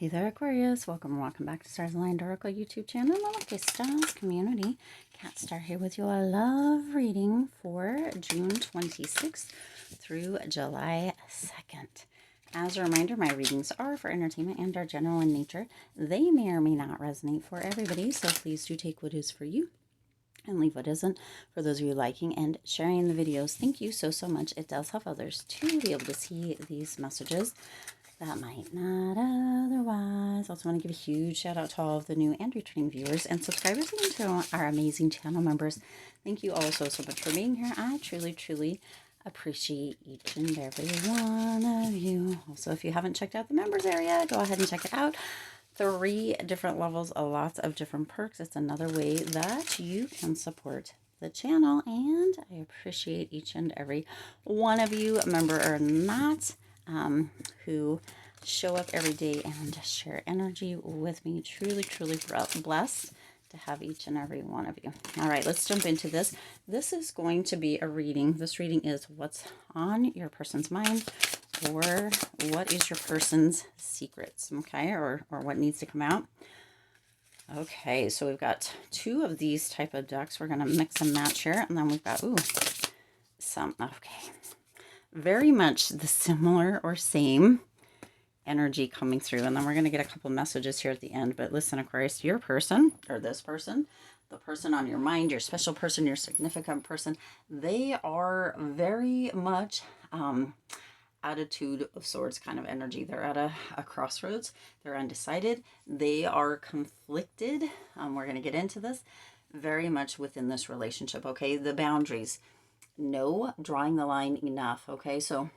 Hey there, Aquarius. Welcome back to Stars Aligned Oracle YouTube channel, the Lucky Stars community. Cat Star here with you. A love reading for June 26th through July 2nd. As a reminder, my readings are for entertainment and are general in nature. They may or may not resonate for everybody, so please do take what is for you and leave what isn't. For those of you liking and sharing the videos, thank you so much. It does help others to be able to see these messages that might not otherwise. Also want to give a huge shout out to all of the new and returning viewers and subscribers and to our amazing channel members. Thank you all so much for being here. I truly appreciate each and every one of you. Also, if you haven't checked out the members area, go ahead and check it out. 3 different levels, lots of different perks. It's another way that you can support the channel, and I appreciate each and every one of you, member or not, who show up every day and share energy with me. Truly blessed to have each and every one of you. All right, let's jump into this. This is going to be a reading. This reading is what's on your person's mind, or what is your person's secrets, okay, or what needs to come out. Okay, so we've got 2 of these type of decks. We're going to mix and match here, and then we've got, okay, very much the similar or same energy coming through, and then we're going to get a couple messages here at the end. But listen, Aquarius, your person, or this person, the person on your mind, your special person, your significant person, they are very much attitude of swords kind of energy. They're at a crossroads. They're undecided. They are conflicted. We're going to get into this very much within this relationship. Okay, the boundaries. No, drawing the line, enough. Okay, so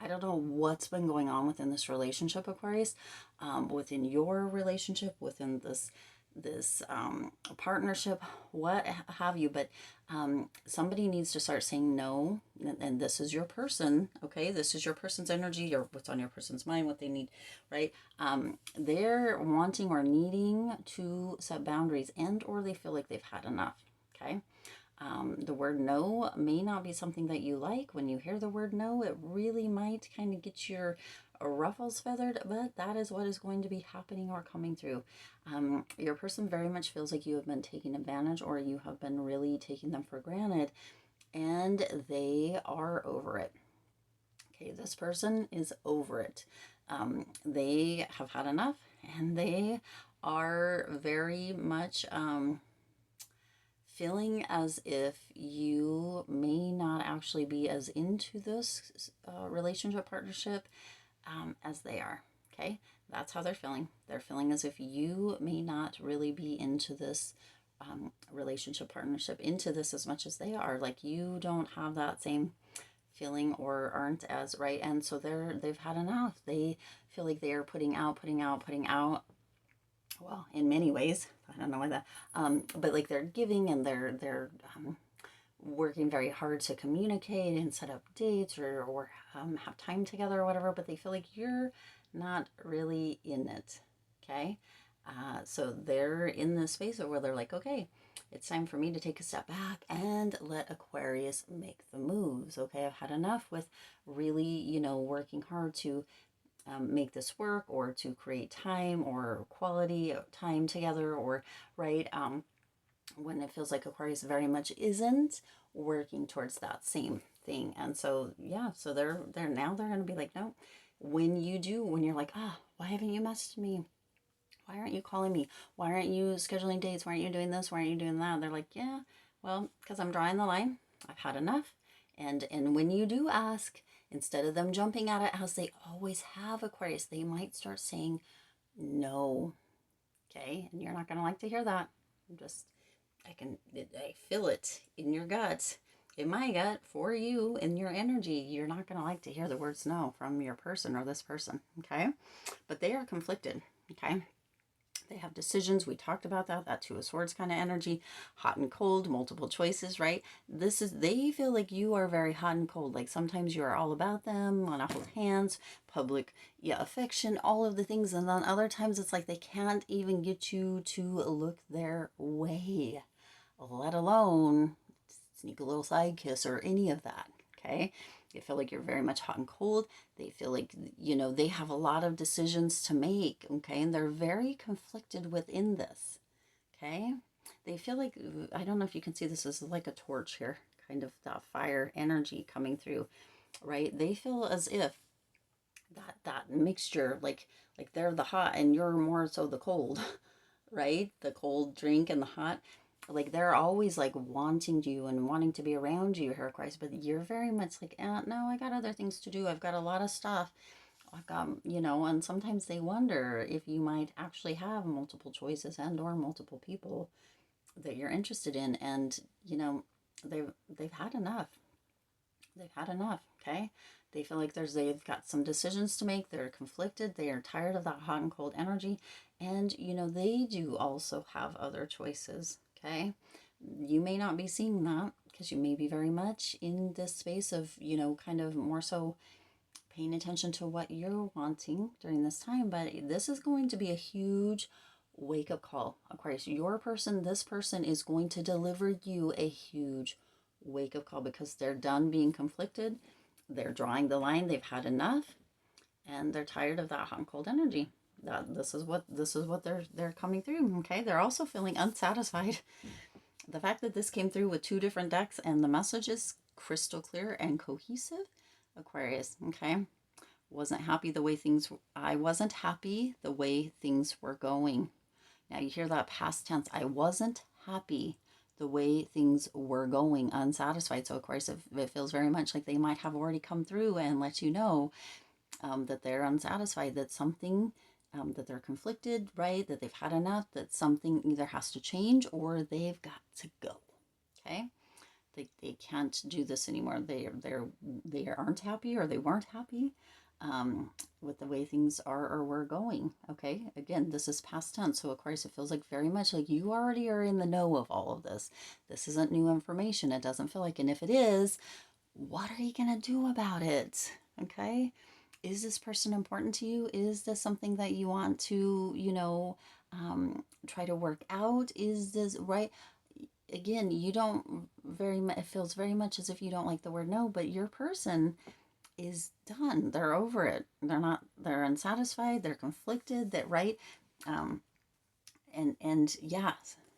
I don't know what's been going on within this relationship, Aquarius, within your relationship, within this partnership, what have you, but somebody needs to start saying no, and this is your person. Okay, this is your person's energy, or what's on your person's mind, what they need, right? They're wanting or needing to set boundaries, and or they feel like they've had enough. Okay. The word no may not be something that you like. When you hear the word no, it really might kind of get your ruffles feathered, but that is what is going to be happening or coming through. Your person very much feels like you have been taking advantage, or you have been really taking them for granted, and they are over it. Okay, this person is over it. They have had enough, and they are very much feeling as if you may not actually be as into this relationship, partnership, as they are. Okay, that's how they're feeling. They're feeling as if you may not really be into this relationship, partnership, into this as much as they are. Like, you don't have that same feeling, or aren't as right. And so they've had enough. They feel like they are putting out. Well, in many ways, I don't know why that, but like, they're giving, and they're working very hard to communicate and set up dates, or have time together or whatever, but they feel like you're not really in it. Okay. So they're in this space where they're like, okay, it's time for me to take a step back and let Aquarius make the moves. Okay. I've had enough with really, working hard to make this work, or to create time or quality time together, or right, when it feels like Aquarius very much isn't working towards that same thing. And so so they're now they're going to be like, no. When you're like, why haven't you messaged me, why aren't you calling me, why aren't you scheduling dates, why aren't you doing this, why aren't you doing that, they're like, yeah, well, because I'm drawing the line. I've had enough. And when you do ask, instead of them jumping at it as they always have, Aquarius, they might start saying no. Okay, and you're not going to like to hear that. I feel it in your gut, in my gut, for you, in your energy. You're not going to like to hear the words no from your person, or this person. Okay, but they are conflicted. Okay, they have decisions. We talked about that 2 of Swords kind of energy, hot and cold, multiple choices, right? They feel like you are very hot and cold. Like, sometimes you are all about them, want to hold hands, public, affection, all of the things. And then other times it's like they can't even get you to look their way, let alone sneak a little side kiss or any of that. Okay. They feel like you're very much hot and cold. They feel like, you know, they have a lot of decisions to make, okay? And they're very conflicted within this, okay? They feel like, I don't know if you can see this as like a torch here, kind of that fire energy coming through, right? They feel as if that mixture, like they're the hot and you're more so the cold, right? The cold drink and the hot, like they're always like wanting you and wanting to be around you here, Christ, but you're very much like, no, I got other things to do. I've got a lot of stuff. I've got, you know, and sometimes they wonder if you might actually have multiple choices and or multiple people that you're interested in. And, you know, they've had enough. They've had enough, okay? They feel like they've got some decisions to make. They're conflicted. They are tired of that hot and cold energy. And, you know, they do also have other choices, okay? You may not be seeing that because you may be very much in this space of, you know, kind of more so paying attention to what you're wanting during this time. But this is going to be a huge wake up call, Aquarius. Your person, this person is going to deliver you a huge wake up call because they're done being conflicted. They're drawing the line. They've had enough, and they're tired of that hot and cold energy. This is what they're coming through. Okay, they're also feeling unsatisfied. The fact that this came through with two different decks and the message is crystal clear and cohesive, Aquarius. Okay, I wasn't happy the way things were going. Now you hear that past tense. I wasn't happy the way things were going, unsatisfied. So, of course, it feels very much like they might have already come through and let you know that they're unsatisfied, that something, that they're conflicted, right? That they've had enough, that something either has to change or they've got to go. Okay? They can't do this anymore. They aren't happy or they weren't happy with the way things are or were going. Okay, again, this is past tense, so of course it feels like very much like you already are in the know of all of this. This isn't new information. It doesn't feel like, and if it is, what are you gonna do about it? Okay, is this person important to you? Is this something that you want to, you know, try to work out? Is this right? Again, you don't very much, it feels very much as if you don't like the word no, but your person is done. They're over it. They're unsatisfied, they're conflicted, that right? Um, and yeah,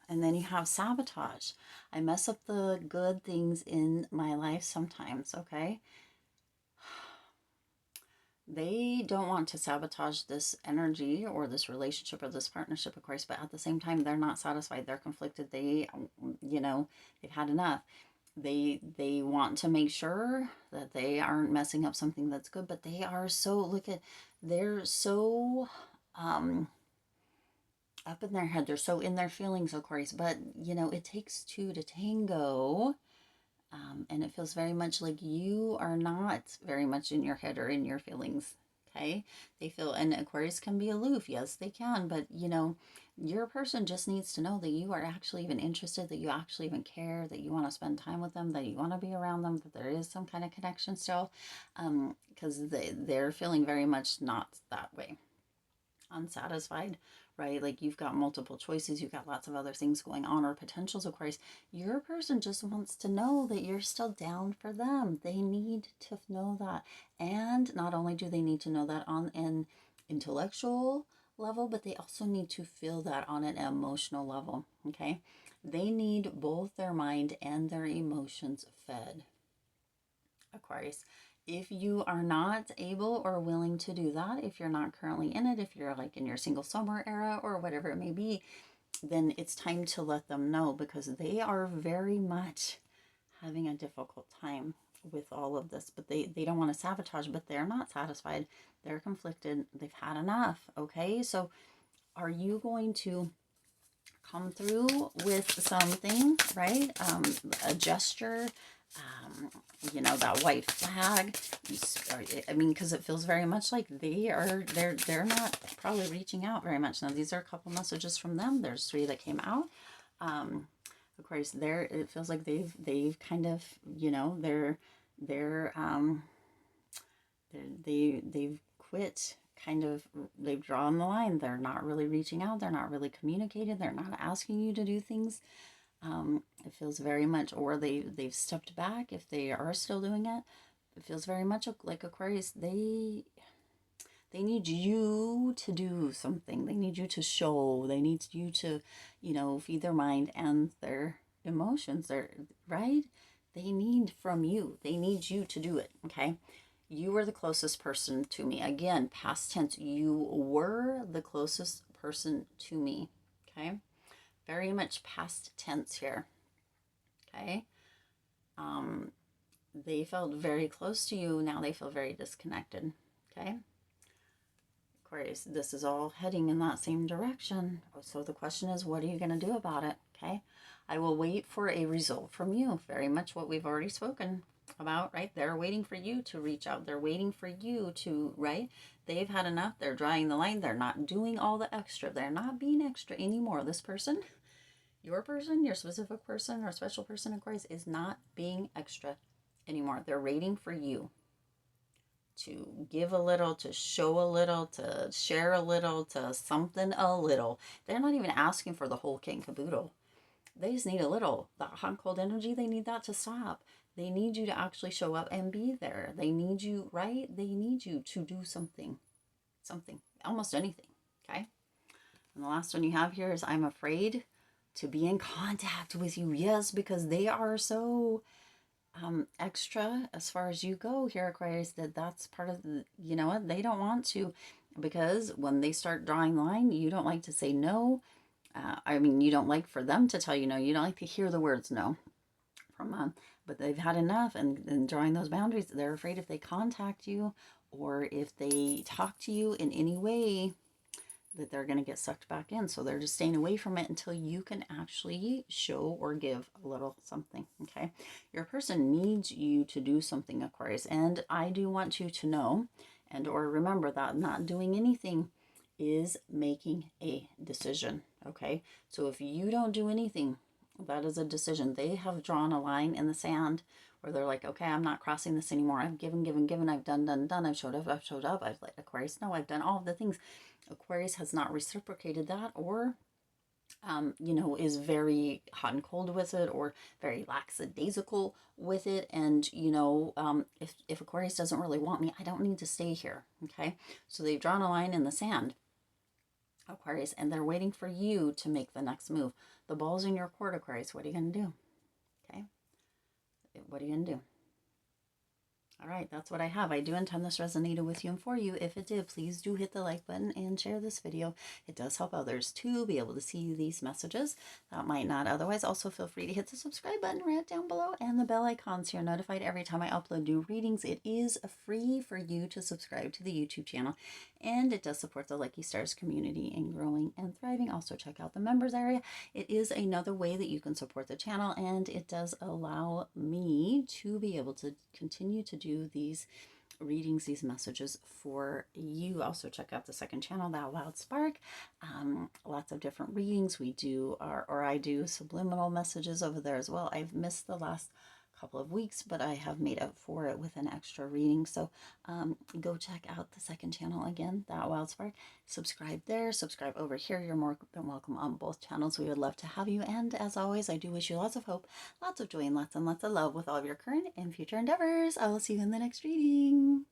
and then you have sabotage. I mess up the good things in my life sometimes, okay? They don't want to sabotage this energy or this relationship or this partnership, of course, but at the same time, they're not satisfied. They're conflicted. They, you know, they've had enough. They want to make sure that they aren't messing up something that's good, but they are so, they're so up in their head. They're so in their feelings, of course, but, you know, it takes two to tango. And it feels very much like you are not very much in your head or in your feelings. Okay. They feel, and Aquarius can be aloof. Yes, they can. But, you know, your person just needs to know that you are actually even interested, that you actually even care, that you want to spend time with them, that you want to be around them, that there is some kind of connection still. Because they're feeling very much not that way. Unsatisfied, right? Like you've got multiple choices, you've got lots of other things going on or potentials, of course. Your person just wants to know that you're still down for them. They need to know that. And not only do they need to know that on an intellectual level, but they also need to feel that on an emotional level, okay? They need both their mind and their emotions fed, Aquarius. If you are not able or willing to do that, if you're not currently in it, if you're like in your single summer era or whatever it may be, then it's time to let them know because they are very much having a difficult time with all of this. But they don't want to sabotage, but they're not satisfied. They're conflicted. They've had enough. Okay, so are you going to come through with something, right? A gesture, you know, that white flag. I mean, because it feels very much like they're not probably reaching out very much. Now, these are a couple messages from them. There's 3 that came out. Of course, it feels like they've kind of, you know, they've quit. Kind of, they've drawn the line. They're not really reaching out. They're not really communicating. They're not asking you to do things. It feels very much, or they've stepped back if they are still doing it. It feels very much like Aquarius. They need you to do something. They need you to show. They need you to, feed their mind and their emotions. Right? They need from you. They need you to do it. Okay. You were the closest person to me. Again, past tense, you were the closest person to me. Okay. Very much past tense here. Okay. They felt very close to you. Now they feel very disconnected. Okay. Aquarius, this is all heading in that same direction. So the question is, what are you going to do about it? Okay. I will wait for a result from you. Very much what we've already spoken about, right? They're waiting for you to reach out. They're waiting for you to, right? They've had enough. They're drawing the line. They're not doing all the extra. They're not being extra anymore. This person, your specific person or special person, Aquarius, is not being extra anymore. They're waiting for you to give a little, to show a little, to share a little, to something a little. They're not even asking for the whole kit and caboodle. They just need a little. That hot and cold energy, they need that to stop. They need you to actually show up and be there. They need you, right? They need you to do something, almost anything, okay? And the last one you have here is, I'm afraid to be in contact with you. Yes, because they are so extra as far as you go here, Aquarius, that's part of the, you know what, they don't want to, because when they start drawing the line, you don't like to say no. I mean, you don't like for them to tell you no. You don't like to hear the words no from them, but they've had enough, and drawing those boundaries, they're afraid if they contact you or if they talk to you in any way, that they're going to get sucked back in. So they're just staying away from it until you can actually show or give a little something. Okay. Your person needs you to do something, Aquarius. And I do want you to know and or remember that not doing anything is making a decision. Okay. So if you don't do anything, that is a decision. They have drawn a line in the sand where they're like, okay, I'm not crossing this anymore. I've given. I've done. I've showed up. I've let Aquarius know I've done all of the things. Aquarius has not reciprocated that, or is very hot and cold with it, or very lackadaisical with it. And if Aquarius doesn't really want me, I don't need to stay here. Okay, so they've drawn a line in the sand, Aquarius, and they're waiting for you to make the next move. The ball's in your court, Aquarius. What are you going to do? Okay, what are you going to do? All right, that's what I have. I do intend this resonated with you and for you. If it did, please do hit the like button and share this video. It does help others to be able to see these messages that might not otherwise. Also, feel free to hit the subscribe button right down below and the bell icon so you're notified every time I upload new readings. It is free for you to subscribe to the YouTube channel, and it does support the Lucky Stars community in growing and thriving. Also, check out the members area. It is another way that you can support the channel, and it does allow me to be able to continue to do these readings, these messages for you. Also check out the second channel, That Wild Spark. Lots of different readings. We do I do subliminal messages over there as well. I've missed the last couple of weeks, but I have made up for it with an extra reading. So go check out the second channel again, That Wild Spark. Subscribe there, subscribe over here. You're more than welcome on both channels. We would love to have you. And as always, I do wish you lots of hope, lots of joy, and lots of love with all of your current and future endeavors. I will see you in the next reading.